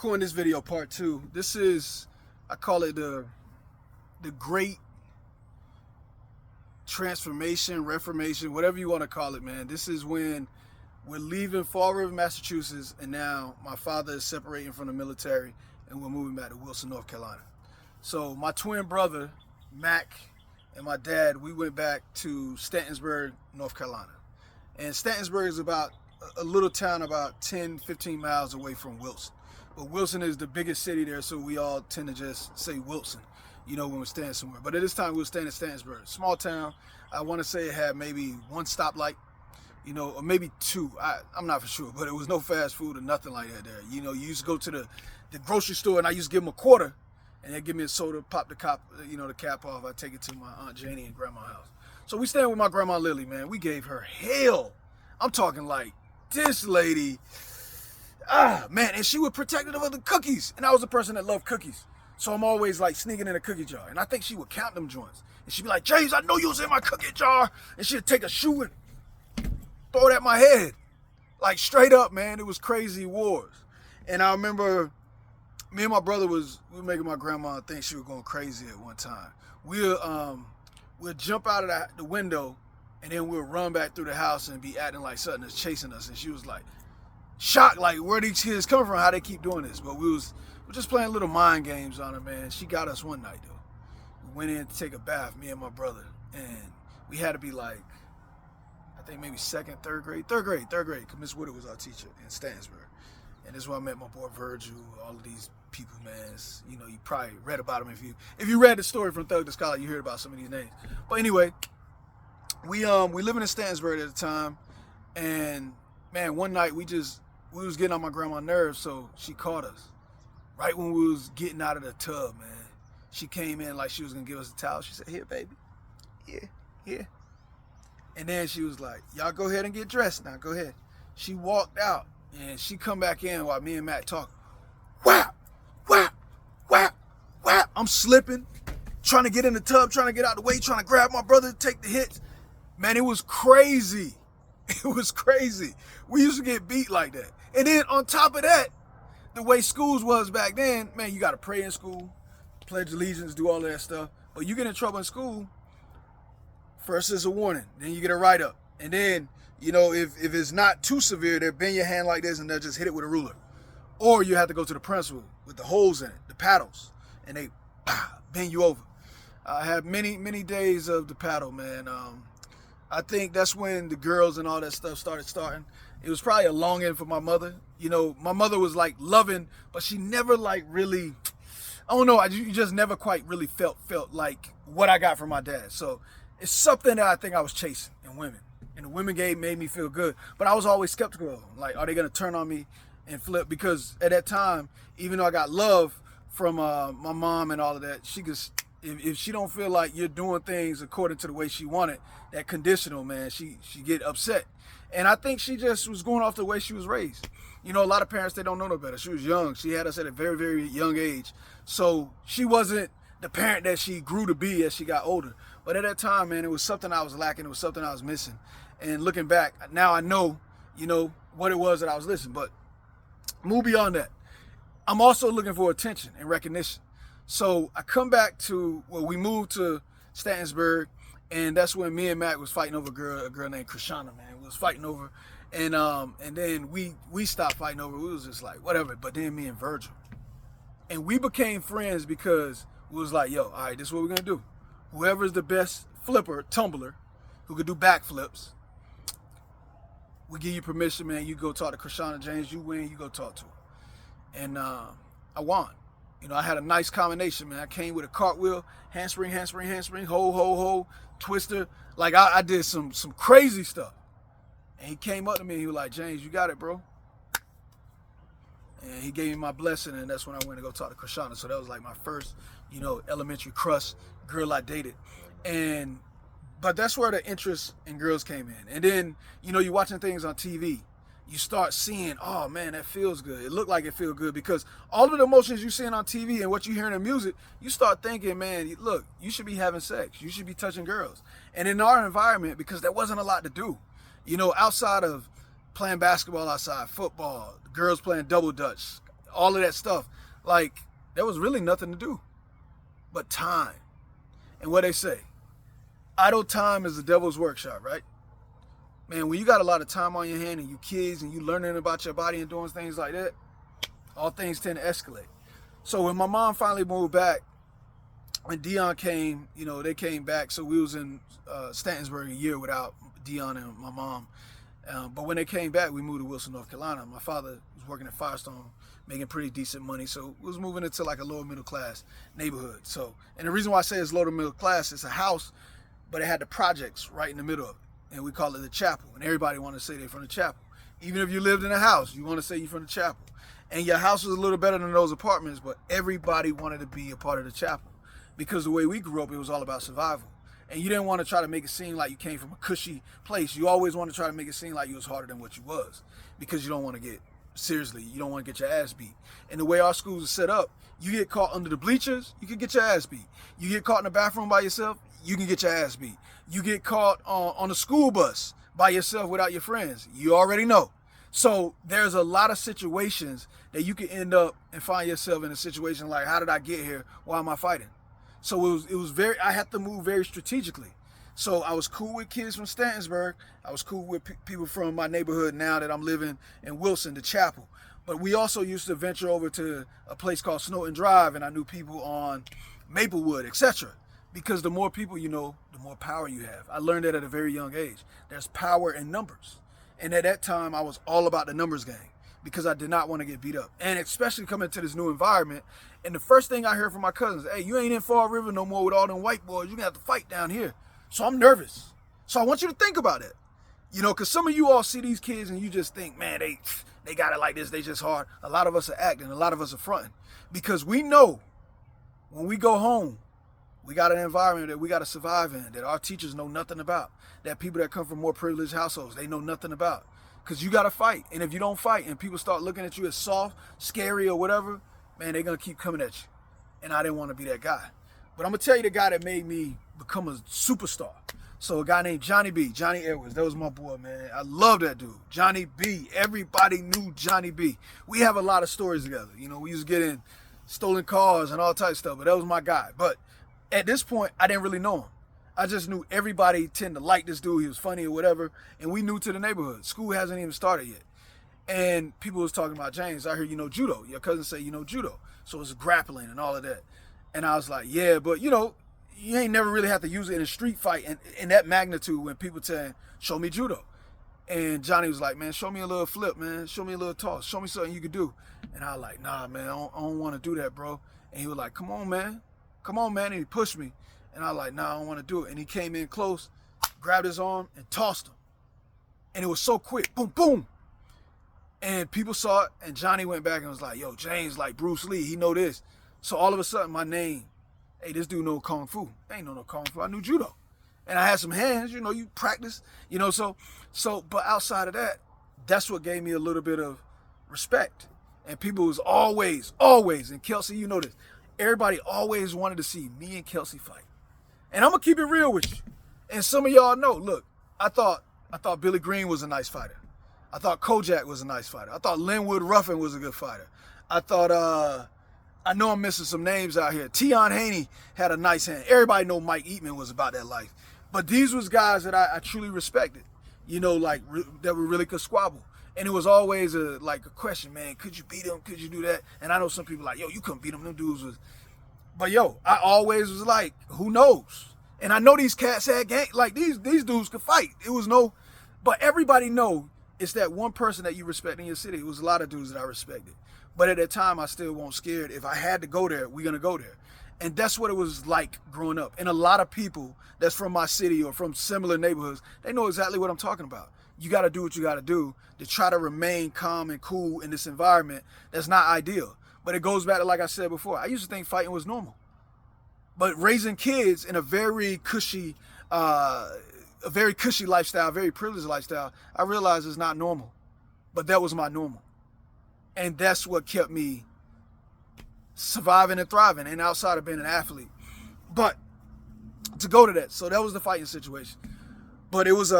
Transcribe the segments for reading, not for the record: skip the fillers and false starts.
recording this video part 2. This is, I call it the great transformation, reformation, whatever you want to call it, man. This is when we're leaving Fall River, Massachusetts, and now my father is separating from the military, and we're moving back to Wilson, North Carolina. So my twin brother, Mac, and my dad, we went back to Stantonsburg, North Carolina. And Stantonsburg is about a little town about 10, 15 miles away from Wilson. But Wilson is the biggest city there, so we all tend to just say Wilson, you know, when we're staying somewhere. But at this time, we were staying in Stantonsburg. Small town. I want to say it had maybe one stoplight, you know, or maybe two. I'm not for sure, but it was no fast food or nothing like that there. You know, you used to go to the grocery store, and I used to give them a quarter, and they'd give me a soda, pop the cap off. I'd take it to my Aunt Janie and Grandma's house. So we staying with my Grandma Lily, man. We gave her hell. I'm talking like this lady, man, and she was protective of the cookies. And I was a person that loved cookies. So I'm always like sneaking in a cookie jar. And I think she would count them joints. And she'd be like, James, I know you was in my cookie jar. And she'd take a shoe and throw it at my head. Like straight up, man. It was crazy wars. And I remember me and my brother we were making my grandma think she was going crazy at one time. We'll jump out of the window, and then we'll run back through the house and be acting like something is chasing us. And she was like shocked, like where these kids coming from, how they keep doing this. But we're just playing little mind games on her, man. She got us one night though. We went in to take a bath, me and my brother, and we had to be like, I think maybe third grade, because Miss Woodard was our teacher in Stantonsburg. And this is where I met my boy Virgil, all of these people, man. You know, you probably read about them if you read the story from Thug to Scholar, you heard about some of these names. But anyway, we living in Stantonsburg at the time, and man, one night we was getting on my grandma's nerves, so she caught us right when we was getting out of the tub, man. She came in like she was gonna give us a towel. She said, "Here, baby, here." And then she was like, "Y'all go ahead and get dressed now. Go ahead." She walked out, and she come back in while me and Matt talk. Whap, whap, whap, whap. I'm slipping, trying to get in the tub, trying to get out the way, trying to grab my brother to take the hits. Man, it was crazy. It was crazy. We used to get beat like that. And then on top of that, the way schools was back then, man, you got to pray in school, pledge allegiance, do all that stuff. But you get in trouble in school, first is a warning, then you get a write-up. And then, you know, if it's not too severe, they'll bend your hand like this and they'll just hit it with a ruler. Or you have to go to the principal with the holes in it, the paddles, and they bend you over. I had many, many days of the paddle, man. I think that's when the girls and all that stuff starting. It was probably a longing for my mother. You know, my mother was like loving, but she never like really, I don't know, you just never quite really felt like what I got from my dad. So it's something that I think I was chasing in women. And the women made me feel good. But I was always skeptical of them. Like, are they going to turn on me and flip? Because at that time, even though I got love from my mom and all of that, she just, if she don't feel like you're doing things according to the way she wanted, that conditional, man, she get upset. And I think she just was going off the way she was raised. You know, a lot of parents, they don't know no better. She was young. She had us at a very, very young age. So she wasn't the parent that she grew to be as she got older. But at that time, man, it was something I was lacking. It was something I was missing. And looking back, now I know, you know, what it was that I was missing. But move beyond that. I'm also looking for attention and recognition. So I come back to, well, we moved to Stantonsburg, and that's when me and Matt was fighting over a girl named Krishana, man. We was fighting over, and then we stopped fighting over. We was just like, whatever. But then me and Virgil, and we became friends because we was like, yo, all right, this is what we're gonna do. Whoever's the best flipper, tumbler, who could do backflips, we give you permission, man. You go talk to Krishana James. You win, you go talk to her. And I won. You know, I had a nice combination, man. I came with a cartwheel, handspring, ho, twister. Like I did some crazy stuff. And he came up to me and he was like, James, you got it, bro. And he gave me my blessing, and that's when I went to go talk to Krishana. So that was like my first, you know, elementary crush, girl I dated. But that's where the interest in girls came in. And then, you know, you're watching things on TV. You start seeing, oh man, that feels good. It looked like it feels good because all of the emotions you're seeing on TV and what you hear in the music, you start thinking, man, look, you should be having sex. You should be touching girls. And in our environment, because there wasn't a lot to do, you know, outside of playing basketball outside, football, girls playing double dutch, all of that stuff. Like, there was really nothing to do but time. And what they say, idle time is the devil's workshop, right? Man, when you got a lot of time on your hand and you kids and you learning about your body and doing things like that, all things tend to escalate. So when my mom finally moved back, when Dion came, they came back. So we was in Stantonsburg a year without Dion and my mom. But when they came back, we moved to Wilson, North Carolina. My father was working at Firestone, making pretty decent money. So we was moving into like a lower middle class neighborhood. So, and the reason why I say it's lower middle class, it's a house, but it had the projects right in the middle of it. And we call it the chapel. And everybody want to say they're from the chapel. Even if you lived in a house, you want to say you're from the chapel. And your house was a little better than those apartments, but everybody wanted to be a part of the chapel. Because the way we grew up, it was all about survival. And you didn't want to try to make it seem like you came from a cushy place. You always want to try to make it seem like you was harder than what you was. Because you don't want to get, seriously, you don't want to get your ass beat. And the way our schools are set up, you get caught under the bleachers, you can get your ass beat. You get caught in the bathroom by yourself, you can get your ass beat. You get caught on a school bus by yourself without your friends, you already know. So there's a lot of situations that you can end up and find yourself in a situation like, how did I get here? Why am I fighting? So it was very, I had to move very strategically. So I was cool with kids from Stantonsburg. I was cool with people from my neighborhood now that I'm living in Wilson, the chapel. But we also used to venture over to a place called Snowden Drive, and I knew people on Maplewood, etc. Because the more people you know, the more power you have. I learned that at a very young age. There's power in numbers. And at that time, I was all about the numbers game because I did not want to get beat up. And especially coming to this new environment. And the first thing I heard from my cousins, hey, you ain't in Fall River no more with all them white boys. You're going to have to fight down here. So I'm nervous. So I want you to think about it. Because some of you all see these kids and you just think, man, they got it like this. They just hard. A lot of us are acting. A lot of us are fronting. Because we know when we go home, we got an environment that we got to survive in, that our teachers know nothing about, that people that come from more privileged households, they know nothing about. Because you got to fight. And if you don't fight and people start looking at you as soft, scary, or whatever, man, they're going to keep coming at you. And I didn't want to be that guy. But I'm going to tell you the guy that made me become a superstar. So a guy named Johnny B, Johnny Edwards, that was my boy, man. I love that dude. Johnny B, everybody knew Johnny B. We have a lot of stories together. We used to get in stolen cars and all types of stuff, but that was my guy. But at this point, I didn't really know him. I just knew everybody tended to like this dude. He was funny or whatever. And we new to the neighborhood. School hasn't even started yet. And people was talking about, James, I heard you know judo. Your cousin said you know judo. So it's grappling and all of that. And I was like, yeah, but you ain't never really have to use it in a street fight in that magnitude when people tell, show me judo. And Johnny was like, man, show me a little flip, man. Show me a little toss. Show me something you could do. And I was like, nah, man, I don't want to do that, bro. And he was like, come on, man. Come on, man. And he pushed me. And I was like, nah, I don't want to do it. And he came in close, grabbed his arm, and tossed him. And it was so quick. Boom, boom. And people saw it, and Johnny went back and was like, yo, James like Bruce Lee. He know this. So all of a sudden, my name, hey, this dude know Kung Fu. I ain't know no Kung Fu. I knew judo. And I had some hands, you practice, so, but outside of that, that's what gave me a little bit of respect. And people was always, and Kelsey, you know this, everybody always wanted to see me and Kelsey fight. And I'm going to keep it real with you. And some of y'all know, look, I thought Billy Green was a nice fighter. I thought Kojak was a nice fighter. I thought Linwood Ruffin was a good fighter. I thought, I know I'm missing some names out here. Tion Haney had a nice hand. Everybody know Mike Eatman was about that life. But these was guys that I truly respected, that were really could squabble. And it was always a question, man, could you beat him? Could you do that? And I know some people like, yo, you couldn't beat him. Them dudes was, but yo, I always was like, who knows? And I know these cats had gang, like these dudes could fight. It was but everybody know it's that one person that you respect in your city. It was a lot of dudes that I respected. But at that time, I still wasn't scared. If I had to go there, we're going to go there. And that's what it was like growing up. And a lot of people that's from my city or from similar neighborhoods, they know exactly what I'm talking about. You got to do what you got to do to try to remain calm and cool in this environment that's not ideal. But it goes back to, like I said before, I used to think fighting was normal. But raising kids in a very cushy lifestyle, very privileged lifestyle, I realized it's not normal. But that was my normal. And that's what kept me surviving and thriving, and outside of being an athlete. But to go to that, so that was the fighting situation. But it was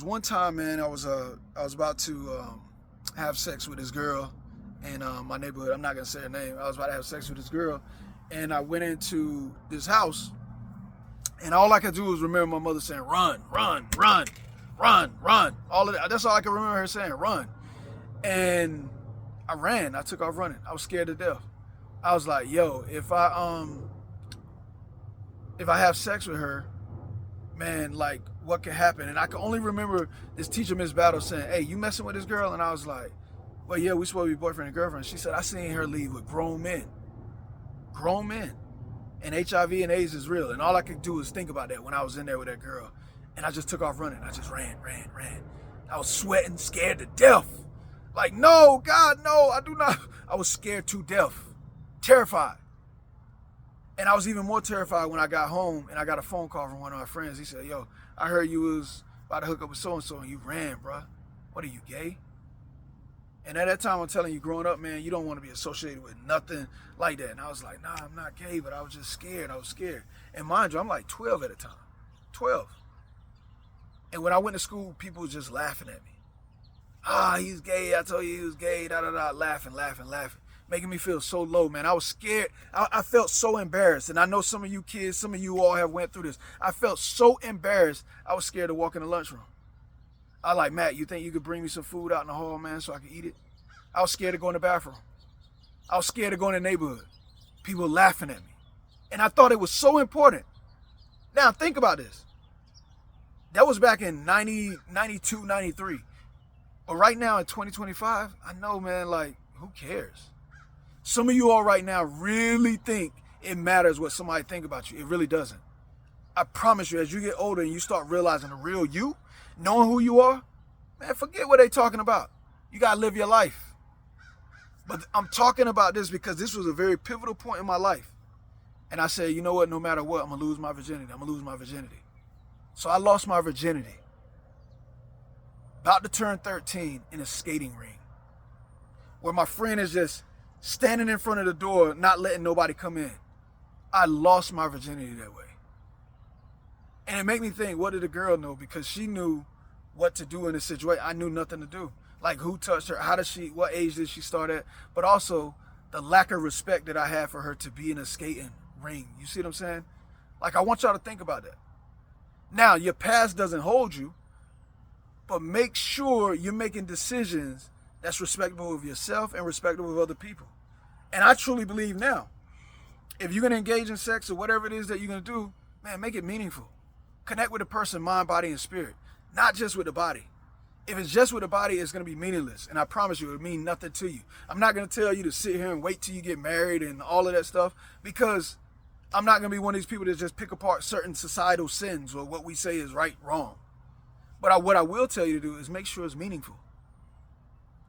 one time, man, I was about to have sex with this girl, in my neighborhood. I'm not going to say her name. I was about to have sex with this girl. And I went into this house. And all I could do was remember my mother saying, run, run, run, run, run. All of that. That's all I could remember her saying, run. And I ran. I took off running. I was scared to death. I was like, yo, if I have sex with her, man, like, what could happen? And I can only remember this teacher, Miss Battle, saying, hey, you messing with this girl? And I was like, well, yeah, we supposed to be boyfriend and girlfriend. She said, I seen her leave with grown men. Grown men. And HIV and AIDS is real. And all I could do was think about that when I was in there with that girl. And I just took off running. I just ran. I was sweating, scared to death. Like, no, God, no, I do not. I was scared to death. Terrified. And I was even more terrified when I got home and I got a phone call from one of my friends. He said, yo, I heard you was about to hook up with so-and-so and you ran, bro. What are you, gay? And at that time, I'm telling you, growing up, man, you don't want to be associated with nothing like that. And I was like, nah, I'm not gay, but I was just scared. I was scared. And mind you, I'm like 12 at the time. 12. And when I went to school, people were just laughing at me. Ah, he's gay. I told you he was gay. Da-da-da. Laughing. Making me feel so low, man. I was scared. I felt so embarrassed. And I know some of you kids, some of you all have went through this. I felt so embarrassed, I was scared to walk in the lunchroom. I like, Matt, you think you could bring me some food out in the hall, man, so I could eat it? I was scared to go in the bathroom. I was scared to go in the neighborhood. People laughing at me. And I thought it was so important. Now, think about this. That was back in 90, 92, 93. But right now in 2025, I know, man, like, who cares? Some of you all right now really think it matters what somebody think about you. It really doesn't. I promise you, as you get older and you start realizing the real you, knowing who you are, man, forget what they talking about. You got to live your life. But I'm talking about this because this was a very pivotal point in my life. And I said, you know what, no matter what, I'm going to lose my virginity. I'm going to lose my virginity. So I lost my virginity. About to turn 13 in a skating ring. Where my friend is just standing in front of the door, not letting nobody come in. I lost my virginity that way. And it made me think, what did the girl know? Because she knew what to do in this situation. I knew nothing to do. Like, who touched her? What age did she start at? But also, the lack of respect that I had for her to be in a skating ring. You see what I'm saying? Like, I want y'all to think about that. Now, your past doesn't hold you, but make sure you're making decisions that's respectable of yourself and respectable of other people. And I truly believe now, if you're going to engage in sex or whatever it is that you're going to do, man, make it meaningful. Connect with the person, mind, body, and spirit, not just with the body. If it's just with the body, it's going to be meaningless. And I promise you, it'll mean nothing to you. I'm not going to tell you to sit here and wait till you get married and all of that stuff, because I'm not going to be one of these people that just pick apart certain societal sins or what we say is right, wrong. But what I will tell you to do is make sure it's meaningful.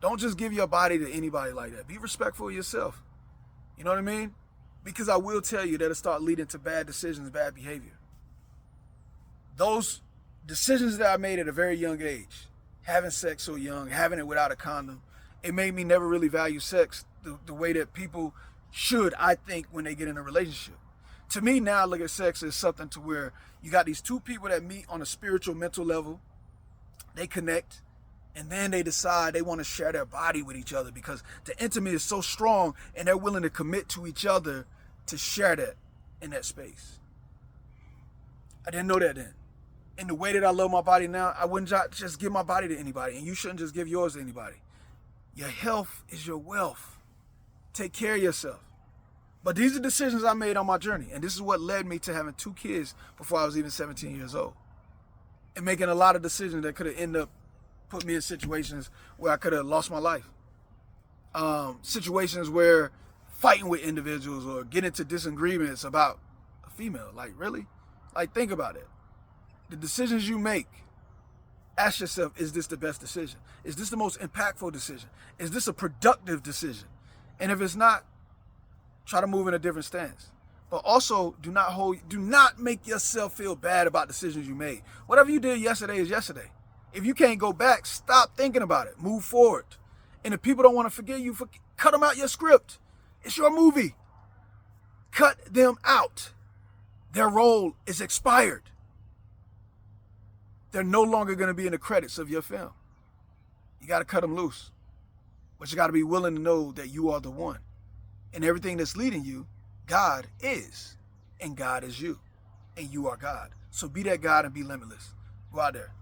Don't just give your body to anybody like that. Be respectful of yourself. You know what I mean? Because I will tell you that it'll start leading to bad decisions, bad behavior. Those decisions that I made at a very young age, having sex so young, having it without a condom, it made me never really value sex the way that people should, I think, when they get in a relationship. To me now, I look at sex as something to where you got these two people that meet on a spiritual, mental level. They connect, and then they decide they want to share their body with each other because the intimacy is so strong and they're willing to commit to each other to share that in that space. I didn't know that then. In the way that I love my body now, I wouldn't just give my body to anybody, and you shouldn't just give yours to anybody. Your health is your wealth. Take care of yourself. But these are decisions I made on my journey, and this is what led me to having 2 kids before I was even 17 years old. And making a lot of decisions that could have ended up put me in situations where I could have lost my life. Situations where fighting with individuals or getting into disagreements about a female. Like, really? Like, think about it. The decisions you make, ask yourself, is this the best decision? Is this the most impactful decision? Is this a productive decision? And if it's not, try to move in a different stance. But also, do not make yourself feel bad about decisions you made. Whatever you did yesterday is yesterday. If you can't go back, stop thinking about it. Move forward. And if people don't want to forgive you, cut them out your script. It's your movie. Cut them out. Their role is expired. They're no longer going to be in the credits of your film. You got to cut them loose. But you got to be willing to know that you are the one. And everything that's leading you, God is. And God is you. And you are God. So be that God and be limitless. Go out there.